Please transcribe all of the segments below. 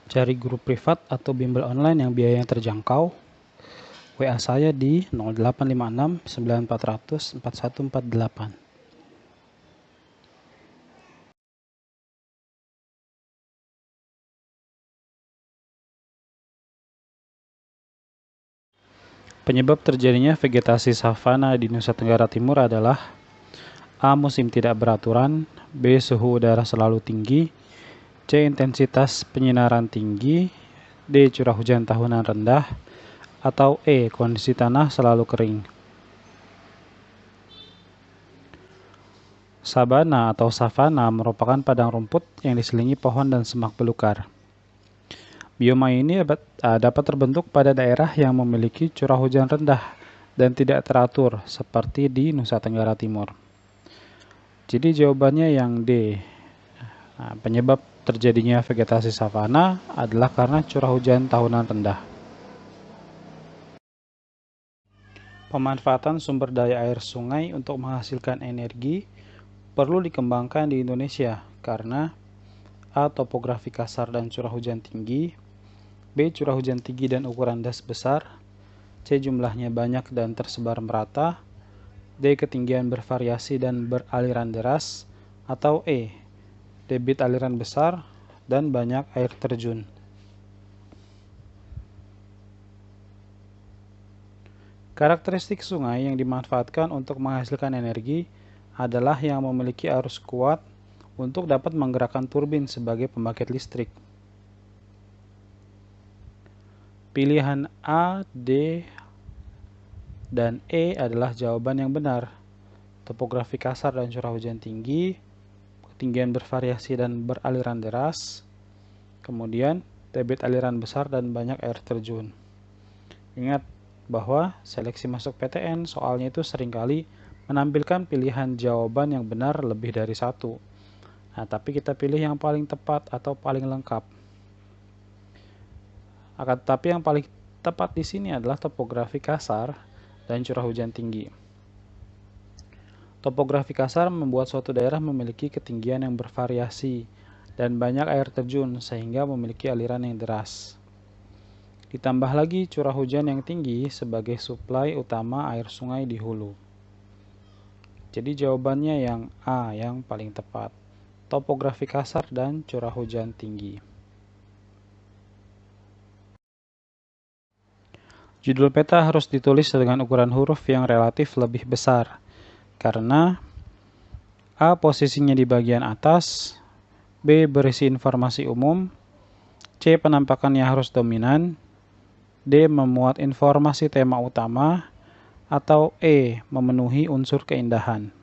Cari guru privat atau bimbel online yang biayanya terjangkau. WA saya di 0856 9400 4148. Penyebab terjadinya vegetasi savana di Nusa Tenggara Timur adalah A. Musim tidak beraturan, B. Suhu udara selalu tinggi, C. Intensitas penyinaran tinggi, D. Curah hujan tahunan rendah, atau E. Kondisi tanah selalu kering. Sabana atau savana merupakan padang rumput yang diselingi pohon dan semak belukar. Bioma ini dapat terbentuk pada daerah yang memiliki curah hujan rendah dan tidak teratur seperti di Nusa Tenggara Timur. Jadi jawabannya yang D. Penyebab terjadinya vegetasi savana adalah karena curah hujan tahunan rendah. Pemanfaatan sumber daya air sungai untuk menghasilkan energi perlu dikembangkan di Indonesia karena A. Topografi kasar dan curah hujan tinggi, B. Curah hujan tinggi dan ukuran das besar, C. Jumlahnya banyak dan tersebar merata, D. Ketinggian bervariasi dan beraliran deras, atau E. Debit aliran besar dan banyak air terjun. Karakteristik sungai yang dimanfaatkan untuk menghasilkan energi adalah yang memiliki arus kuat untuk dapat menggerakkan turbin sebagai pembangkit listrik. Pilihan A, D, dan E adalah jawaban yang benar. Topografi kasar dan curah hujan tinggi, ketinggian bervariasi dan beraliran deras, kemudian debit aliran besar dan banyak air terjun. Ingat bahwa seleksi masuk PTN soalnya itu seringkali menampilkan pilihan jawaban yang benar lebih dari satu. Nah, tapi kita pilih yang paling tepat atau paling lengkap. Akan tetapi yang paling tepat di sini adalah topografi kasar dan curah hujan tinggi. Topografi kasar membuat suatu daerah memiliki ketinggian yang bervariasi dan banyak air terjun sehingga memiliki aliran yang deras. Ditambah lagi curah hujan yang tinggi sebagai suplai utama air sungai di hulu. Jadi jawabannya yang A yang paling tepat. Topografi kasar dan curah hujan tinggi. Judul peta harus ditulis dengan ukuran huruf yang relatif lebih besar, karena A. Posisinya di bagian atas, B. Berisi informasi umum, C. Penampakannya harus dominan, D. Memuat informasi tema utama, atau E. Memenuhi unsur keindahan.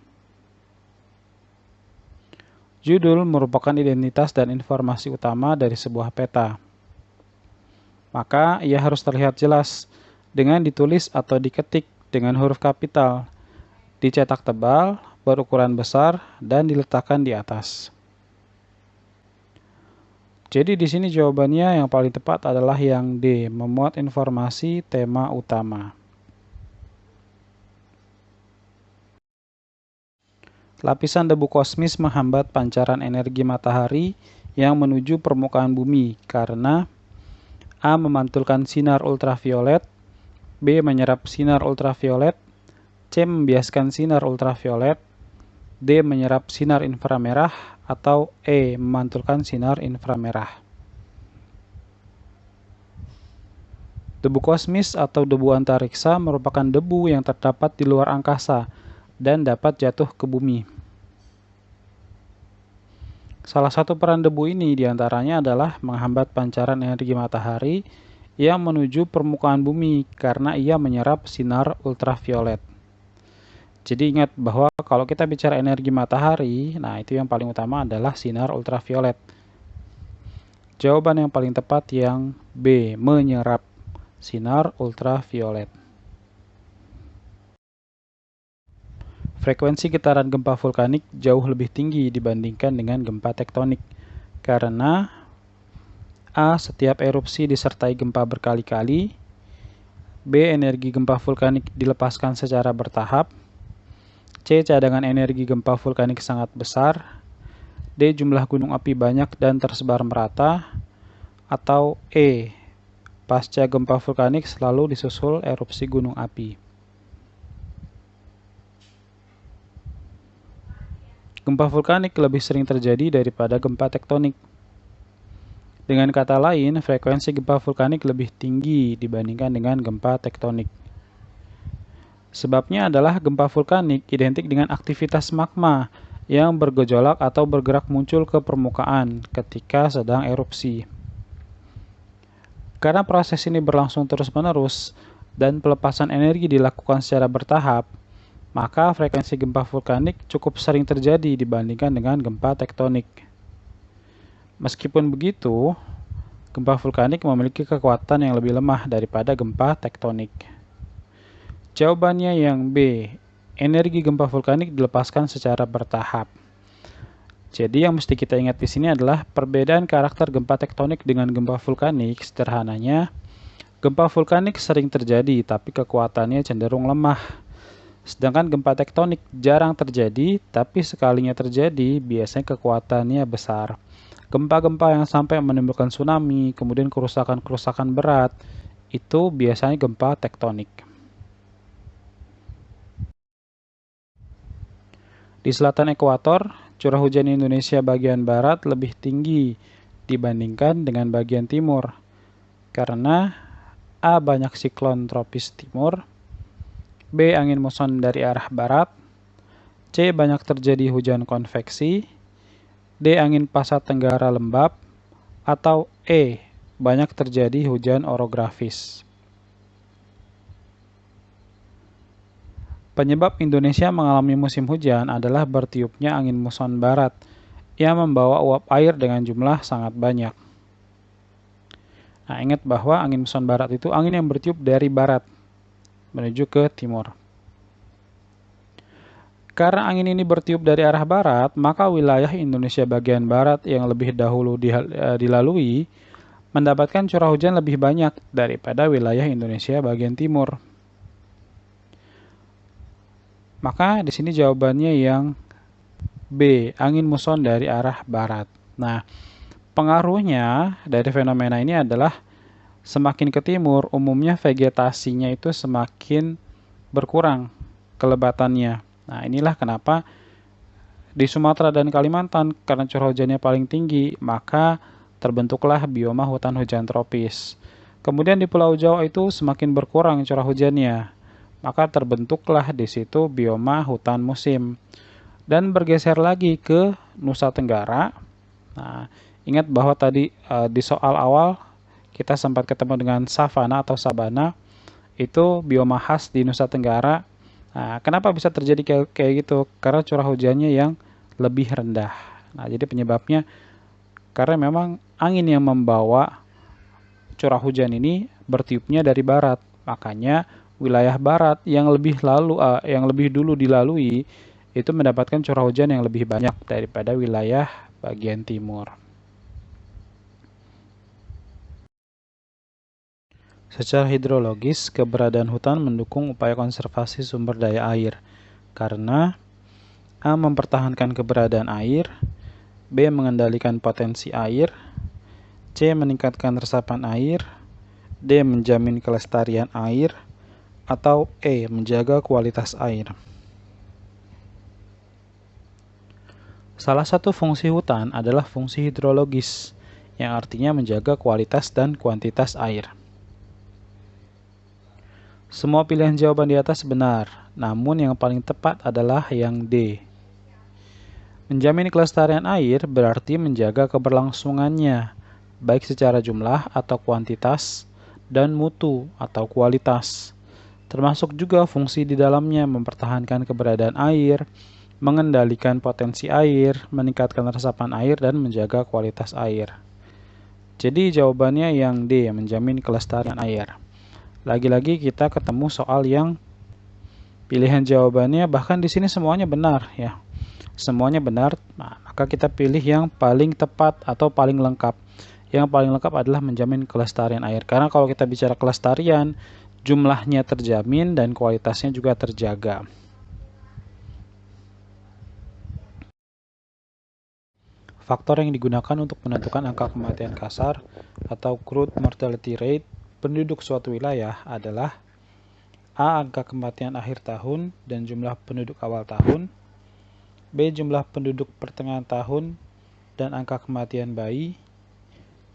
Judul merupakan identitas dan informasi utama dari sebuah peta. Maka ia harus terlihat jelas dengan ditulis atau diketik dengan huruf kapital, dicetak tebal, berukuran besar, dan diletakkan di atas. Jadi di sini jawabannya yang paling tepat adalah yang D, memuat informasi tema utama. Lapisan debu kosmis menghambat pancaran energi matahari yang menuju permukaan bumi karena A. Memantulkan sinar ultraviolet, B. Menyerap sinar ultraviolet, C. Membiaskan sinar ultraviolet, D. Menyerap sinar inframerah, atau E. Memantulkan sinar inframerah. Debu kosmis atau debu antariksa merupakan debu yang terdapat di luar angkasa dan dapat jatuh ke bumi. Salah satu peran debu ini diantaranya adalah menghambat pancaran energi matahari yang menuju permukaan bumi karena ia menyerap sinar ultraviolet. Jadi ingat bahwa kalau kita bicara energi matahari, nah itu yang paling utama adalah sinar ultraviolet. Jawaban yang paling tepat yang B, menyerap sinar ultraviolet. Frekuensi getaran gempa vulkanik jauh lebih tinggi dibandingkan dengan gempa tektonik karena A. Setiap erupsi disertai gempa berkali-kali, B. Energi gempa vulkanik dilepaskan secara bertahap, C. Cadangan energi gempa vulkanik sangat besar, D. Jumlah gunung api banyak dan tersebar merata, Atau E. Pasca gempa vulkanik selalu disusul erupsi gunung api. Gempa vulkanik lebih sering terjadi daripada gempa tektonik. Dengan kata lain, frekuensi gempa vulkanik lebih tinggi dibandingkan dengan gempa tektonik. Sebabnya adalah gempa vulkanik identik dengan aktivitas magma yang bergejolak atau bergerak muncul ke permukaan ketika sedang erupsi. Karena proses ini berlangsung terus-menerus dan pelepasan energi dilakukan secara bertahap, maka frekuensi gempa vulkanik cukup sering terjadi dibandingkan dengan gempa tektonik. Meskipun begitu, gempa vulkanik memiliki kekuatan yang lebih lemah daripada gempa tektonik. Jawabannya yang B. Energi gempa vulkanik dilepaskan secara bertahap. Jadi yang mesti kita ingat di sini adalah perbedaan karakter gempa tektonik dengan gempa vulkanik. Sederhananya, gempa vulkanik sering terjadi tapi kekuatannya cenderung lemah. Sedangkan gempa tektonik jarang terjadi, tapi sekalinya terjadi biasanya kekuatannya besar. Gempa-gempa yang sampai menimbulkan tsunami, kemudian kerusakan-kerusakan berat, itu biasanya gempa tektonik. Di selatan ekuator, curah hujan Indonesia bagian barat lebih tinggi dibandingkan dengan bagian timur. Karena A. Banyak siklon tropis timur, B. Angin muson dari arah barat, C. Banyak terjadi hujan konveksi, D. Angin pasat tenggara lembab, atau E. Banyak terjadi hujan orografis. Penyebab Indonesia mengalami musim hujan adalah bertiupnya angin muson barat yang membawa uap air dengan jumlah sangat banyak. Nah, ingat bahwa angin muson barat itu angin yang bertiup dari barat menuju ke timur. Karena angin ini bertiup dari arah barat, maka wilayah Indonesia bagian barat yang lebih dahulu dilalui mendapatkan curah hujan lebih banyak daripada wilayah Indonesia bagian timur. Maka di sini jawabannya yang B, angin muson dari arah barat. Nah, pengaruhnya dari fenomena ini adalah semakin ke timur, umumnya vegetasinya itu semakin berkurang kelebatannya. Nah, inilah kenapa di Sumatera dan Kalimantan, karena curah hujannya paling tinggi, maka terbentuklah bioma hutan hujan tropis. Kemudian di Pulau Jawa itu semakin berkurang curah hujannya, maka terbentuklah di situ bioma hutan musim. Dan bergeser lagi ke Nusa Tenggara. Nah, ingat bahwa tadi di soal awal kita sempat ketemu dengan savana atau sabana, itu bioma khas di Nusa Tenggara. Nah, kenapa bisa terjadi kayak gitu? Karena curah hujannya yang lebih rendah. Nah, jadi penyebabnya karena memang angin yang membawa curah hujan ini bertiupnya dari barat. Makanya wilayah barat yang lebih dulu dilalui itu mendapatkan curah hujan yang lebih banyak daripada wilayah bagian timur. Secara hidrologis, keberadaan hutan mendukung upaya konservasi sumber daya air karena A. Mempertahankan keberadaan air, B. Mengendalikan potensi air, C. Meningkatkan resapan air, D. Menjamin kelestarian air, atau E. Menjaga kualitas air. Salah satu fungsi hutan adalah fungsi hidrologis, yang artinya menjaga kualitas dan kuantitas air. Semua pilihan jawaban di atas benar, namun yang paling tepat adalah yang D. Menjamin kelestarian air berarti menjaga keberlangsungannya, baik secara jumlah atau kuantitas, dan mutu atau kualitas. Termasuk juga fungsi di dalamnya mempertahankan keberadaan air, mengendalikan potensi air, meningkatkan resapan air, dan menjaga kualitas air. Jadi jawabannya yang D, menjamin kelestarian air. Lagi-lagi kita ketemu soal yang pilihan jawabannya bahkan di sini semuanya benar ya. Semuanya benar, nah, maka kita pilih yang paling tepat atau paling lengkap. Yang paling lengkap adalah menjamin kelestarian air. Karena kalau kita bicara kelestarian, jumlahnya terjamin dan kualitasnya juga terjaga. Faktor yang digunakan untuk menentukan angka kematian kasar atau crude mortality rate penduduk suatu wilayah adalah A. Angka kematian akhir tahun dan jumlah penduduk awal tahun, B. Jumlah penduduk pertengahan tahun dan angka kematian bayi,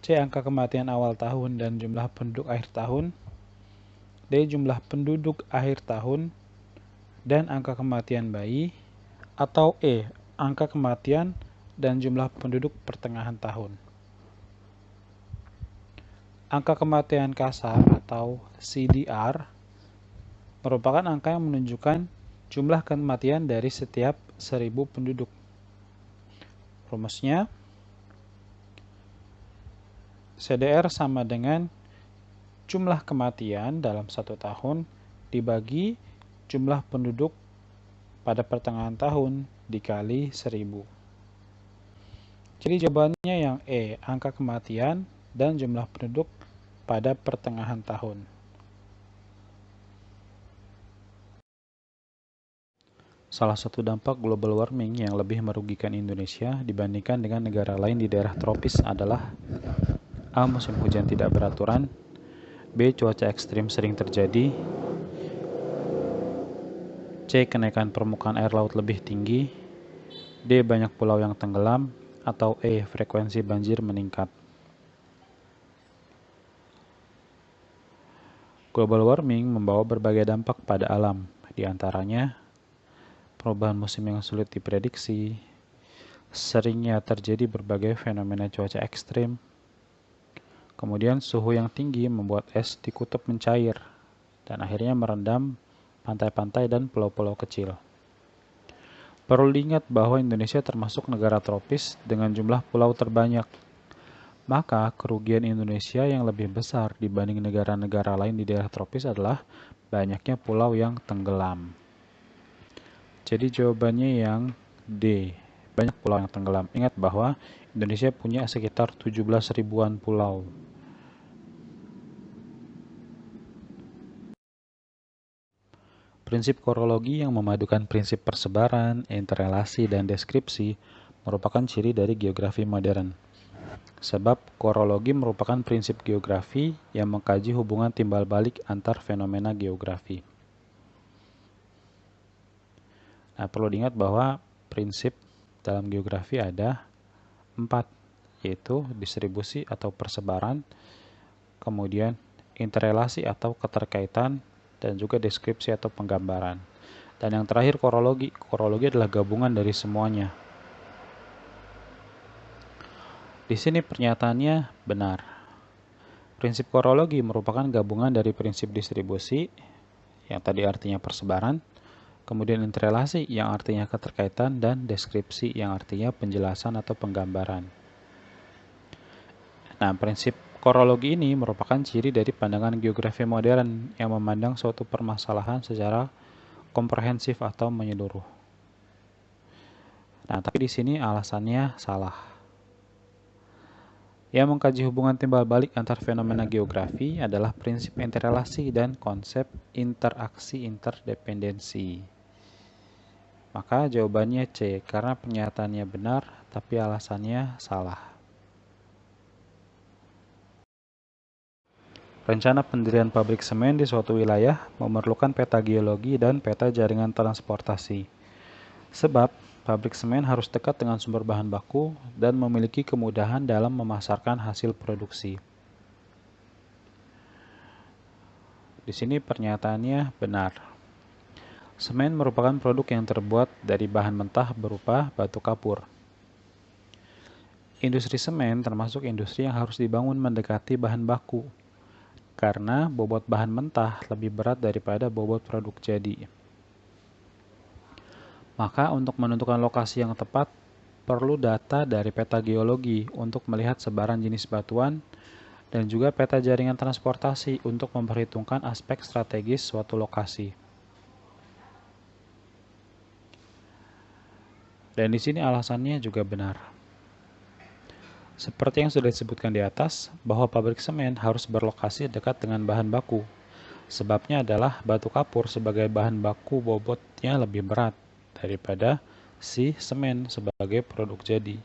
C. Angka kematian awal tahun dan jumlah penduduk akhir tahun, D. Jumlah penduduk akhir tahun dan angka kematian bayi, atau E. Angka kematian dan jumlah penduduk pertengahan tahun. Angka kematian kasar atau CDR merupakan angka yang menunjukkan jumlah kematian dari setiap 1000 penduduk. Rumusnya, CDR sama dengan jumlah kematian dalam 1 tahun dibagi jumlah penduduk pada pertengahan tahun dikali 1000. Jadi jawabannya yang E, angka kematian dan jumlah penduduk pada pertengahan tahun. Salah satu dampak global warming yang lebih merugikan Indonesia dibandingkan dengan negara lain di daerah tropis adalah A. Musim hujan tidak beraturan, B. Cuaca ekstrim sering terjadi, C. Kenaikan permukaan air laut lebih tinggi, D. Banyak pulau yang tenggelam, atau E. Frekuensi banjir meningkat. Global warming membawa berbagai dampak pada alam, di antaranya perubahan musim yang sulit diprediksi, seringnya terjadi berbagai fenomena cuaca ekstrim, kemudian suhu yang tinggi membuat es di kutub mencair, dan akhirnya merendam pantai-pantai dan pulau-pulau kecil. Perlu diingat bahwa Indonesia termasuk negara tropis dengan jumlah pulau terbanyak. Maka kerugian Indonesia yang lebih besar dibanding negara-negara lain di daerah tropis adalah banyaknya pulau yang tenggelam. Jadi jawabannya yang D, banyak pulau yang tenggelam. Ingat bahwa Indonesia punya sekitar 17 ribuan pulau. Prinsip korologi yang memadukan prinsip persebaran, interrelasi, dan deskripsi merupakan ciri dari geografi modern. Sebab korologi merupakan prinsip geografi yang mengkaji hubungan timbal balik antar fenomena geografi. Nah, perlu diingat bahwa prinsip dalam geografi ada 4, yaitu distribusi atau persebaran, kemudian interrelasi atau keterkaitan, dan juga deskripsi atau penggambaran. Dan yang terakhir korologi. Korologi adalah gabungan dari semuanya. Di sini pernyataannya benar. Prinsip korologi merupakan gabungan dari prinsip distribusi, yang tadi artinya persebaran, kemudian interrelasi yang artinya keterkaitan, dan deskripsi yang artinya penjelasan atau penggambaran. Nah, prinsip korologi ini merupakan ciri dari pandangan geografi modern yang memandang suatu permasalahan secara komprehensif atau menyeluruh. Nah, tapi di sini alasannya salah. Yang mengkaji hubungan timbal balik antar fenomena geografi adalah prinsip interrelasi dan konsep interaksi interdependensi. Maka jawabannya C, karena pernyataannya benar tapi alasannya salah. Rencana pendirian pabrik semen di suatu wilayah memerlukan peta geologi dan peta jaringan transportasi. Sebab pabrik semen harus dekat dengan sumber bahan baku dan memiliki kemudahan dalam memasarkan hasil produksi. Di sini pernyataannya benar. Semen merupakan produk yang terbuat dari bahan mentah berupa batu kapur. Industri semen termasuk industri yang harus dibangun mendekati bahan baku, karena bobot bahan mentah lebih berat daripada bobot produk jadi. Maka untuk menentukan lokasi yang tepat, perlu data dari peta geologi untuk melihat sebaran jenis batuan, dan juga peta jaringan transportasi untuk memperhitungkan aspek strategis suatu lokasi. Dan di sini alasannya juga benar. Seperti yang sudah disebutkan di atas, bahwa pabrik semen harus berlokasi dekat dengan bahan baku. Sebabnya adalah batu kapur sebagai bahan baku bobotnya lebih berat daripada si semen sebagai produk jadi.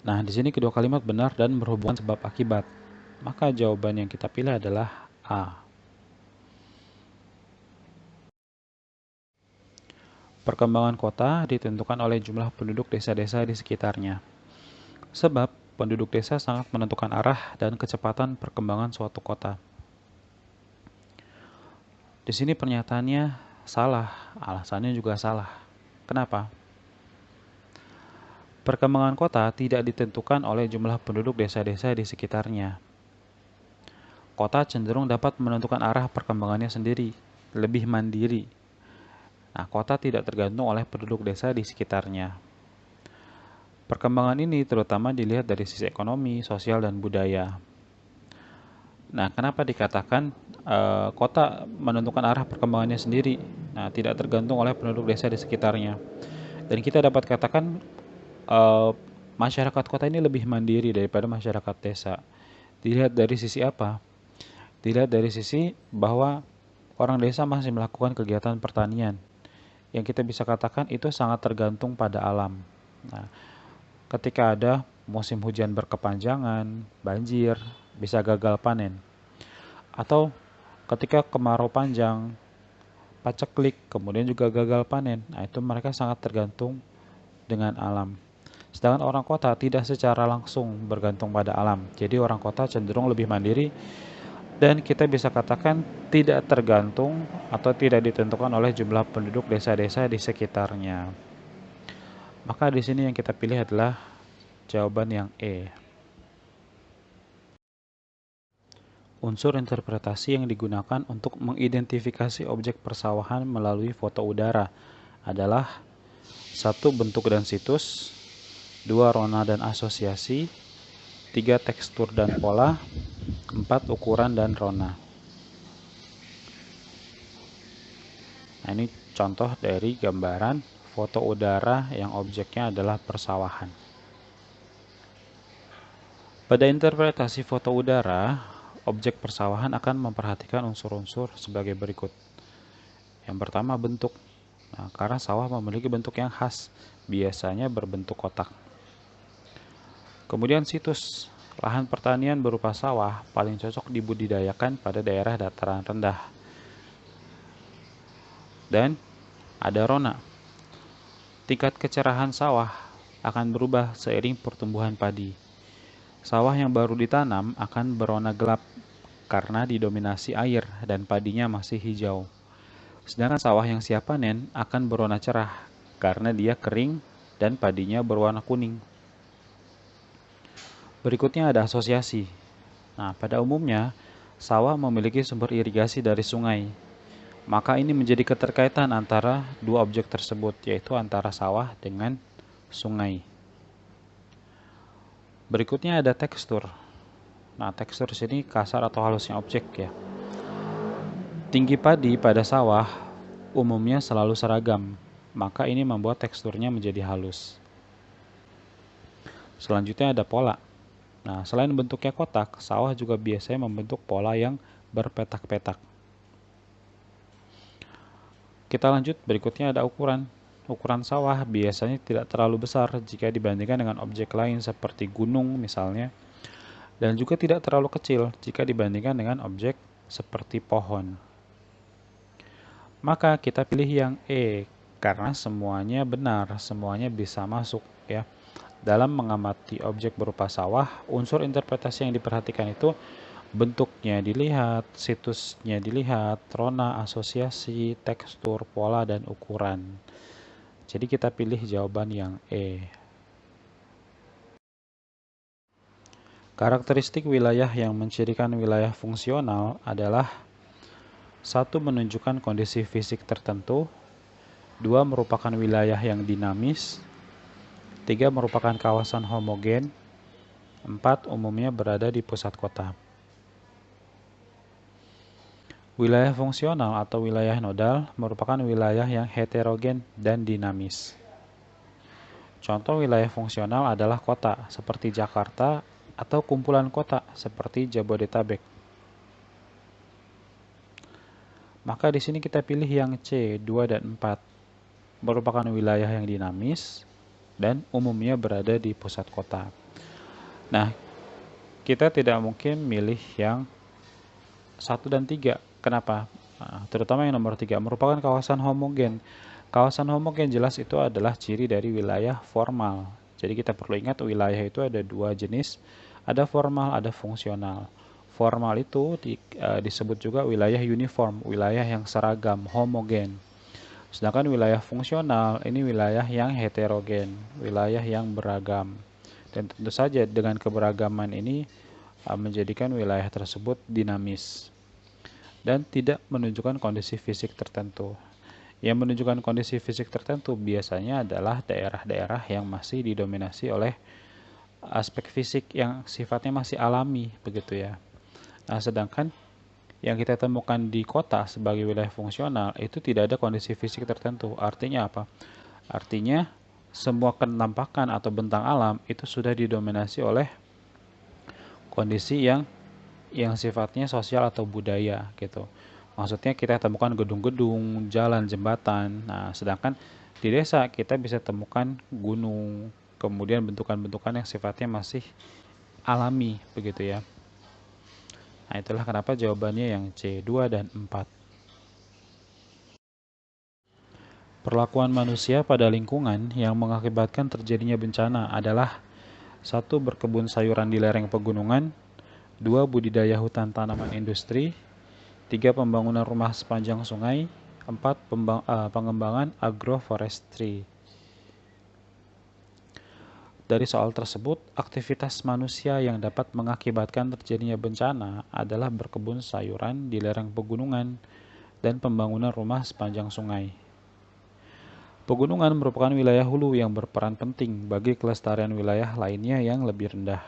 Nah, di sini kedua kalimat benar dan berhubungan sebab akibat. Maka jawaban yang kita pilih adalah A. Perkembangan kota ditentukan oleh jumlah penduduk desa-desa di sekitarnya. Sebab penduduk desa sangat menentukan arah dan kecepatan perkembangan suatu kota. Di sini pernyataannya salah, alasannya juga salah. Kenapa? Perkembangan kota tidak ditentukan oleh jumlah penduduk desa-desa di sekitarnya. Kota cenderung dapat menentukan arah perkembangannya sendiri, lebih mandiri. Nah, kota tidak tergantung oleh penduduk desa di sekitarnya. Perkembangan ini terutama dilihat dari sisi ekonomi, sosial, dan budaya. Nah, kenapa dikatakan kota menentukan arah perkembangannya sendiri? Nah, tidak tergantung oleh penduduk desa di sekitarnya. Dan kita dapat katakan masyarakat kota ini lebih mandiri daripada masyarakat desa. Dilihat dari sisi apa? Dilihat dari sisi bahwa orang desa masih melakukan kegiatan pertanian. Yang kita bisa katakan itu sangat tergantung pada alam. Nah, ketika ada musim hujan berkepanjangan, banjir, bisa gagal panen. Atau ketika kemarau panjang, paceklik, kemudian juga gagal panen. Nah, itu mereka sangat tergantung dengan alam. Sedangkan orang kota tidak secara langsung bergantung pada alam. Jadi orang kota cenderung lebih mandiri dan kita bisa katakan tidak tergantung atau tidak ditentukan oleh jumlah penduduk desa-desa di sekitarnya. Maka di sini yang kita pilih adalah jawaban yang E. Unsur interpretasi yang digunakan untuk mengidentifikasi objek persawahan melalui foto udara adalah 1. Bentuk dan situs, 2. Rona dan asosiasi, 3. Tekstur dan pola, 4. Ukuran dan rona. Nah, ini contoh dari gambaran foto udara yang objeknya adalah persawahan. Pada interpretasi foto udara, objek persawahan akan memperhatikan unsur-unsur sebagai berikut. Yang pertama, bentuk. Nah, karena sawah memiliki bentuk yang khas, biasanya berbentuk kotak. Kemudian situs. Lahan pertanian berupa sawah paling cocok dibudidayakan pada daerah dataran rendah. Dan ada rona. Tingkat kecerahan sawah akan berubah seiring pertumbuhan padi. Sawah yang baru ditanam akan berwarna gelap karena didominasi air dan padinya masih hijau. Sedangkan sawah yang siap panen akan berwarna cerah karena dia kering dan padinya berwarna kuning. Berikutnya ada asosiasi. Nah, pada umumnya sawah memiliki sumber irigasi dari sungai. Maka ini menjadi keterkaitan antara dua objek tersebut, yaitu antara sawah dengan sungai. Berikutnya ada tekstur. Nah, tekstur di sini kasar atau halusnya objek ya. Tinggi padi pada sawah umumnya selalu seragam, maka ini membuat teksturnya menjadi halus. Selanjutnya ada pola. Nah, selain bentuknya kotak, sawah juga biasanya membentuk pola yang berpetak-petak. Kita lanjut, berikutnya ada ukuran. Ukuran sawah biasanya tidak terlalu besar jika dibandingkan dengan objek lain seperti gunung misalnya, dan juga tidak terlalu kecil jika dibandingkan dengan objek seperti pohon. Maka kita pilih yang E, karena semuanya benar, semuanya bisa masuk ya. Dalam mengamati objek berupa sawah, unsur interpretasi yang diperhatikan itu bentuknya dilihat, situsnya dilihat, rona, asosiasi, tekstur, pola, dan ukuran. Jadi kita pilih jawaban yang E. Karakteristik wilayah yang mencirikan wilayah fungsional adalah 1. Menunjukkan kondisi fisik tertentu, 2. Merupakan wilayah yang dinamis, 3. Merupakan kawasan homogen, 4. Umumnya berada di pusat kota. Wilayah fungsional atau wilayah nodal merupakan wilayah yang heterogen dan dinamis. Contoh wilayah fungsional adalah kota seperti Jakarta atau kumpulan kota seperti Jabodetabek. Maka di sini kita pilih yang C, 2 dan 4. Merupakan wilayah yang dinamis dan umumnya berada di pusat kota. Nah, kita tidak mungkin milih yang 1 dan 3. Kenapa? Nah, terutama yang nomor 3 merupakan kawasan homogen. Kawasan homogen jelas itu adalah ciri dari wilayah formal. Jadi kita perlu ingat wilayah itu ada dua jenis, ada formal, ada fungsional. Formal itu disebut juga wilayah uniform, wilayah yang seragam, homogen. Sedangkan wilayah fungsional ini wilayah yang heterogen, wilayah yang beragam. Dan tentu saja dengan keberagaman ini menjadikan wilayah tersebut dinamis dan tidak menunjukkan kondisi fisik tertentu. Yang menunjukkan kondisi fisik tertentu biasanya adalah daerah-daerah yang masih didominasi oleh aspek fisik yang sifatnya masih alami, begitu ya. Nah, sedangkan yang kita temukan di kota sebagai wilayah fungsional itu tidak ada kondisi fisik tertentu. Artinya apa? Artinya semua kenampakan atau bentang alam itu sudah didominasi oleh kondisi yang sifatnya sosial atau budaya gitu. Maksudnya kita temukan gedung-gedung, jalan, jembatan. Nah, sedangkan di desa kita bisa temukan gunung, kemudian bentukan-bentukan yang sifatnya masih alami begitu ya. Nah, itulah kenapa jawabannya yang C, 2 dan 4. Perlakuan manusia pada lingkungan yang mengakibatkan terjadinya bencana adalah 1. Berkebun sayuran di lereng pegunungan, 2. Budidaya hutan tanaman industri, 3. Pembangunan rumah sepanjang sungai, 4. Pengembangan agroforestry. Dari soal tersebut, aktivitas manusia yang dapat mengakibatkan terjadinya bencana adalah berkebun sayuran di lereng pegunungan dan pembangunan rumah sepanjang sungai. Pegunungan merupakan wilayah hulu yang berperan penting bagi kelestarian wilayah lainnya yang lebih rendah.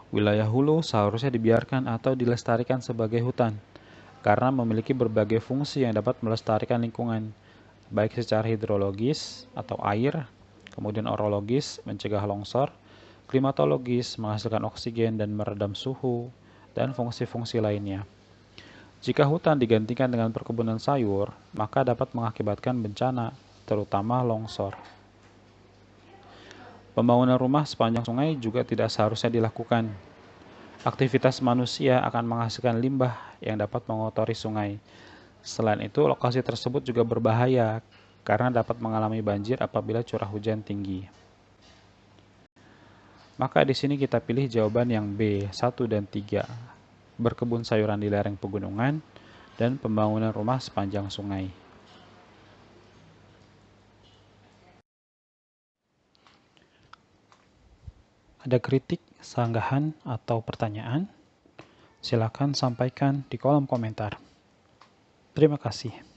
Wilayah hulu seharusnya dibiarkan atau dilestarikan sebagai hutan, karena memiliki berbagai fungsi yang dapat melestarikan lingkungan, baik secara hidrologis atau air, kemudian orologis, mencegah longsor, klimatologis, menghasilkan oksigen dan meredam suhu, dan fungsi-fungsi lainnya. Jika hutan digantikan dengan perkebunan sayur, maka dapat mengakibatkan bencana, terutama longsor. Pembangunan rumah sepanjang sungai juga tidak seharusnya dilakukan. Aktivitas manusia akan menghasilkan limbah yang dapat mengotori sungai. Selain itu, lokasi tersebut juga berbahaya karena dapat mengalami banjir apabila curah hujan tinggi. Maka di sini kita pilih jawaban yang B, 1 dan 3. Berkebun sayuran di lereng pegunungan dan pembangunan rumah sepanjang sungai. Ada kritik, sanggahan, atau pertanyaan? Silakan sampaikan di kolom komentar. Terima kasih.